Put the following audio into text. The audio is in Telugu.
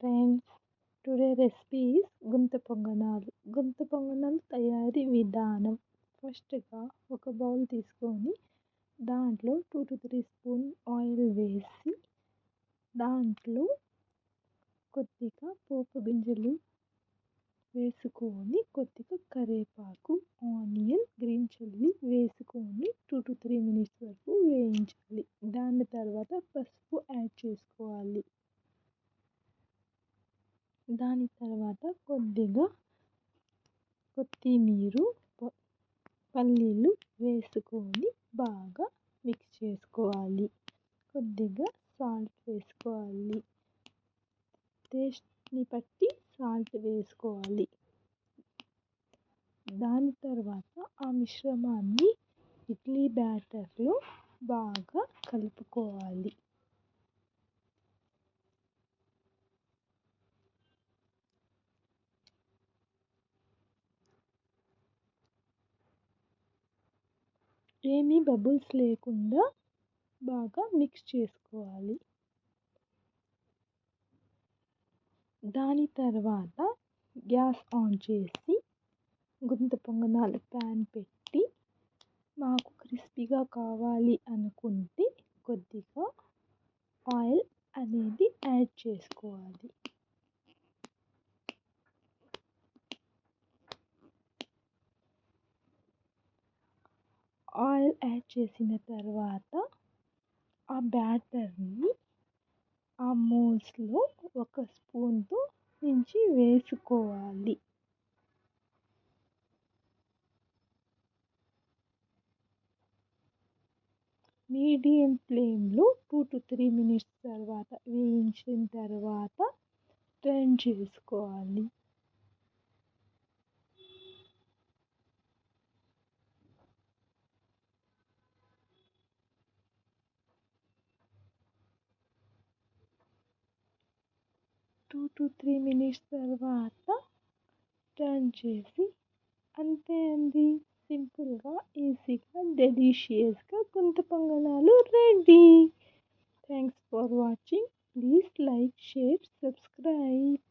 ఫ్రెండ్స్, టుడే రెసిపీ ఈస్ గుంత పొంగనాలు. గుంత పొంగనాలు తయారీ విధానం. ఫస్ట్గా ఒక బౌల్ తీసుకొని దాంట్లో 2 to 3 స్పూన్ ఆయిల్ వేసి దాంట్లో కొద్దిగా పోపు గింజలు వేసుకొని కొద్దిగా కరివేపాకు, ఆనియన్, గ్రీన్ చిల్లీ వేసుకొని 2 to 3 మినిట్స్ వరకు వేయించాలి. దాని తర్వాత పసుపు యాడ్ చేసుకోవాలి. దాని తర్వాత కొద్దిగా కొత్తిమీర, పల్లీలు వేసుకొని బాగా మిక్స్ చేసుకోవాలి. కొద్దిగా సాల్ట్ వేసుకోవాలి. టేస్ట్ని బట్టి సాల్ట్ వేసుకోవాలి. దాని తర్వాత ఆ మిశ్రమాన్ని ఇడ్లీ బ్యాటర్లో బాగా కలుపుకోవాలి. ఏమీ బబుల్స్ లేకుండా బాగా మిక్స్ చేసుకోవాలి. దాని తర్వాత గ్యాస్ ఆన్ చేసి గుంత పొంగనాలు ప్యాన్ పెట్టి మాకు క్రిస్పీగా కావాలి అనుకుంటే కొద్దిగా ఆయిల్ అనేది యాడ్ చేసుకోవాలి. ఆయిల్ యాడ్ చేసిన తర్వాత ఆ బ్యాటర్ని ఆ మోల్స్లో ఒక స్పూన్తో నుంచి వేసుకోవాలి. మీడియం ఫ్లేమ్లో 2 to 3 మినిట్స్ తర్వాత వేయించిన తర్వాత టర్న్ చేసుకోవాలి. టూ టు 3 మినిట్స్ తర్వాత టర్న్ చేసి అంతే అండి, సింపుల్గా, ఈజీగా, డెలీషియస్గా గుంత పొంగనాలు ready. Thanks for watching. Please like, share, subscribe.